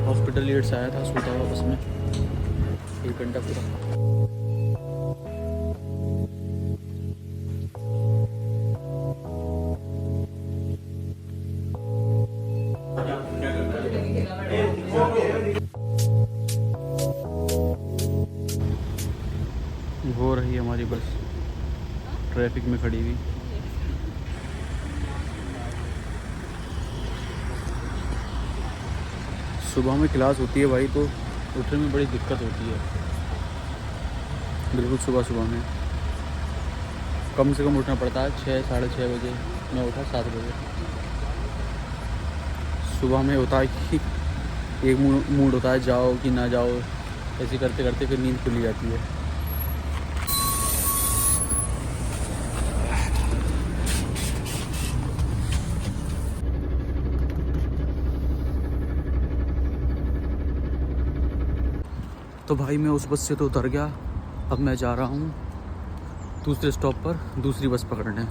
Hospital late से आया था, सोता हुआ बस में 1 घंटा पूरा। हो रही है हमारी बस ट्रैफिक में खड़ी हुई। सुबह में क्लास होती है भाई, तो उठने में बड़ी दिक्कत होती है। बिल्कुल सुबह में कम से कम उठना पड़ता है 6 साढ़े 6 बजे। मैं उठा 7 बजे। सुबह में होता है कि एक मूड होता है जाओ कि ना जाओ, ऐसे करते करते फिर नींद खुली जाती है। तो भाई मैं उस बस से तो उतर गया। अब मैं जा रहा हूँ दूसरे स्टॉप पर दूसरी बस पकड़ने।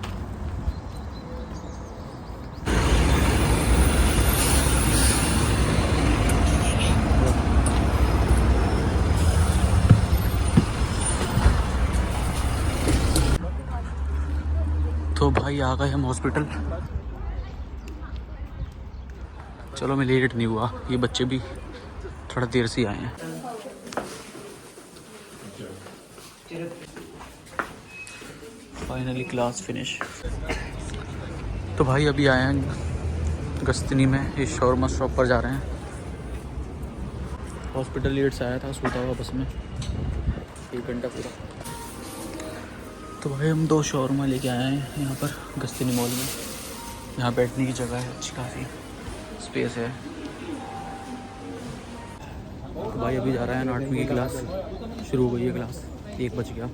तो भाई आ गए हम हॉस्पिटल। चलो मैं लेट नहीं हुआ, ये बच्चे भी थोड़ा देर से आए हैं। Finally class finish. तो भाई अभी आए हैं गस्तिनी में, इस शॉर्मा शॉप पर जा रहे हैं। हॉस्पिटल लेट से आया था, सोता हुआ बस में 1 घंटा पूरा। तो भाई हम 2 शॉर्मा लेके आए हैं यहाँ पर गस्तिनी मॉल में। यहाँ बैठने की जगह है अच्छी, काफ़ी स्पेस है। तो भाई अभी जा रहा है 8वीं की क्लास, शुरू हो गई है क्लास, 1 बज गया।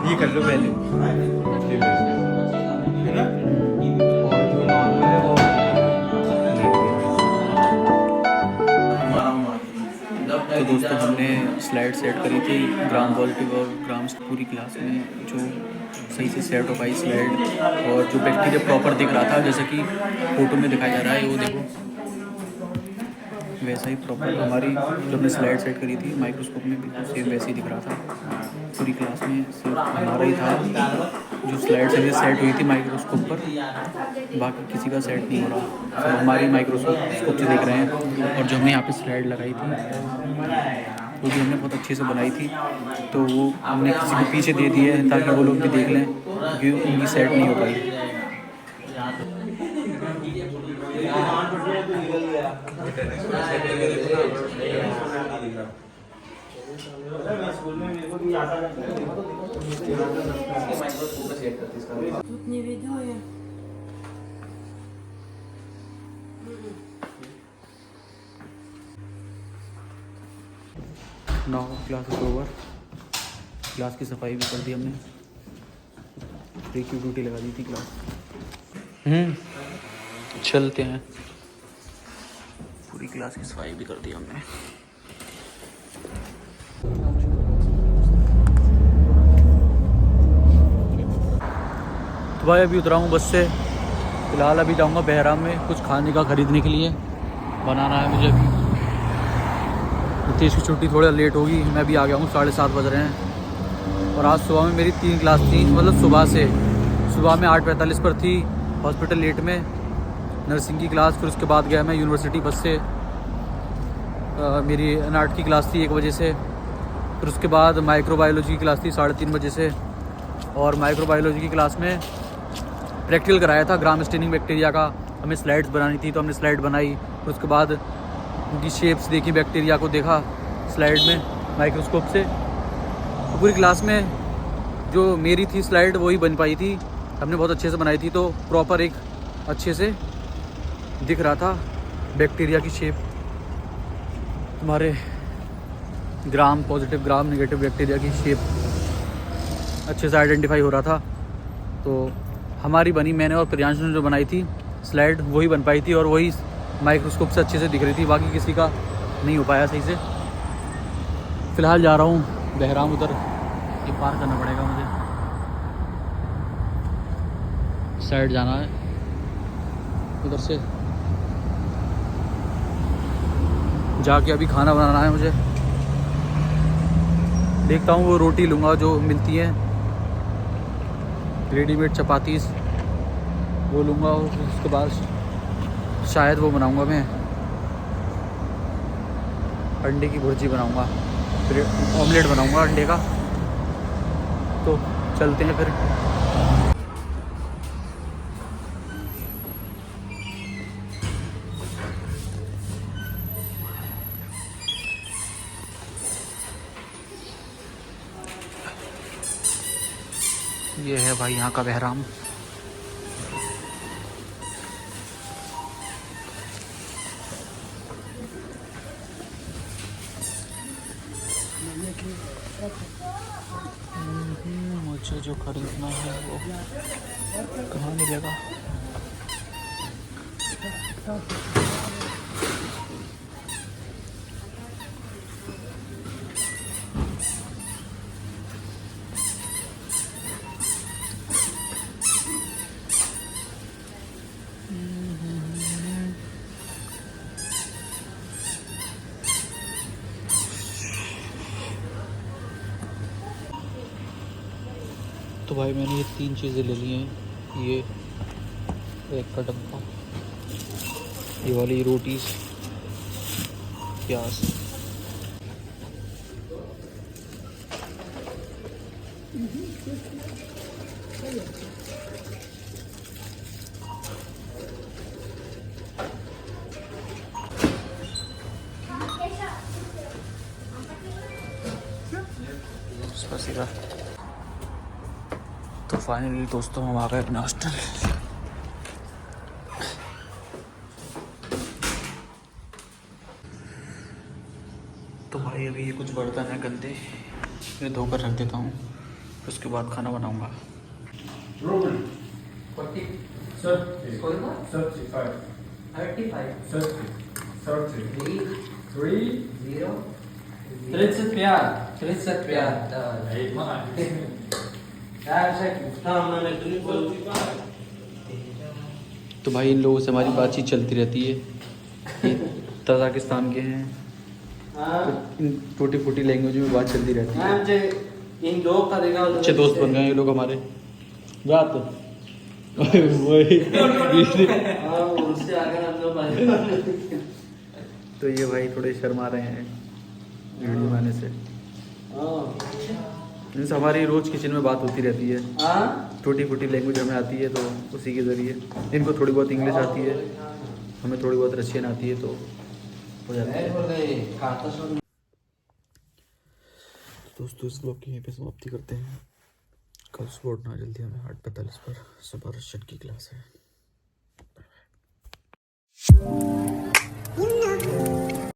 ये कर लो पहले, है ना? और जो नॉर्मल है वो तो दोस्तों हमने स्लाइड सेट करी थी ग्राम पॉजिटिव और ग्राम्स पूरी क्लास में, जो सही से सेट हो पाई स्लाइड, और जो बैक्टीरिया प्रॉपर दिख रहा था जैसा कि फ़ोटो में दिखाया जा रहा है, वो देखो वैसा ही प्रॉपर हमारी जो हमने स्लाइड सेट करी थी माइक्रोस्कोप में बिल्कुल सेम वैसे ही दिख रहा था। पूरी क्लास में सिर्फ हमारा ही था जो स्लाइड से सेट हुई थी माइक्रोस्कोप पर, बाकी किसी का सेट नहीं हो रहा। सब हमारी माइक्रोस्कोप से देख रहे हैं। और जो हमने यहाँ पे स्लाइड लगाई थी वो भी हमने बहुत अच्छे से बनाई थी, तो वो हमने किसी को पीछे दे दी है ताकि वो लोग भी देख लें, क्योंकि उनकी सेट नहीं हो पाई। Не видела я. Now class is over. Class की सफाई भी कर दी हमने, फ्री की ड्यूटी लगा दी थी क्लास। चलते हैं। पूरी क्लास की सफाई भी कर दी हमने। तो भाई अभी उतरा हूँ बस से। फ़िलहाल अभी जाऊँगा बहराम में कुछ खाने का ख़रीदने के लिए, बनाना है मुझे अभी। नितेश की छुट्टी थोड़ा लेट होगी, मैं भी आ गया हूँ, 7:30 बज रहे हैं। और आज सुबह में मेरी 3 क्लास थी, मतलब सुबह में 8:45 पर थी हॉस्पिटल लेट में नर्सिंग की क्लास। फिर उसके बाद गया मैं यूनिवर्सिटी बस से। मेरी एनआर्ट की क्लास थी 1 बजे से। फिर उसके बाद माइक्रोबायोलॉजी की क्लास थी 3:30 बजे से। और माइक्रोबायोलॉजी की क्लास में प्रैक्टिकल कराया था ग्राम स्टेनिंग बैक्टीरिया का। हमें स्लाइड्स बनानी थी तो हमने स्लाइड बनाई। फिर उसके बाद उनकी शेप्स देखी, बैक्टीरिया को देखा स्लाइड में माइक्रोस्कोप से। तो पूरी क्लास में जो मेरी थी स्लाइड वही बन पाई थी, हमने बहुत अच्छे से बनाई थी। तो प्रॉपर एक अच्छे से दिख रहा था बैक्टीरिया की शेप, हमारे gram positive gram negative bacteria की शेप अच्छे से आइडेंटिफाई हो रहा था। तो हमारी बनी, मैंने और प्रियांशु ने जो बनाई थी स्लाइड वही बन पाई थी और वही माइक्रोस्कोप से अच्छे से दिख रही थी, बाकी किसी का नहीं हो पाया सही से। फ़िलहाल जा रहा हूँ बहराम, उधर ये पार करना पड़ेगा मुझे, साइड जाना है उधर से। जाके अभी खाना बनाना है मुझे। देखता हूँ वो रोटी लूँगा जो मिलती है रेडीमेड चपातीस, वो लूँगा। उसके बाद शायद वो बनाऊँगा मैं, अंडे की भुर्जी बनाऊँगा, फिर ऑमलेट बनाऊँगा अंडे का। तो चलते हैं फिर। ये है भाई यहाँ का बहराम। मुझे जो खरीदना है वो कहाँ मिलेगा? तो भाई मैंने ये 3 चीज़ें ले ली हैं। ये एक का डब्बा, ये वाली रोटीज, प्याज। स्पासिबा। तो फाइनली दोस्तों हम आ गए अपने हॉस्टल। तो भाई अभी ये कुछ बर्तन है गंदे, मैं धोकर रख देता हूँ, उसके बाद खाना बनाऊँगा। तो भाई इन लोगों से हमारी बातचीत चलती रहती है। ये तजाकिस्तान के हैं, तो इन टूटी फूटी लैंग्वेज में बात चलती रहती है। इन दो करेगा अच्छे दोस्त बन गए ये लोग हमारे। रात वही हाँ उससे आगे हम लोग भाई तो ये भाई थोड़े शर्मा रहे हैं वीडियो बनाने से। मीन्स हमारी रोज किचन में बात होती रहती है, टूटी फूटी लैंग्वेज हमें आती है तो उसी के ज़रिए। इनको थोड़ी बहुत इंग्लिश आती है, हमें थोड़ी बहुत रशियन आती है, तो हो जाता है। दोस्तों इस ब्लॉग की यहीं पे समाप्ति करते हैं। कल सुबह उठना जल्दी हमें 8:45 पर, सुबह रशियन की क्लास है।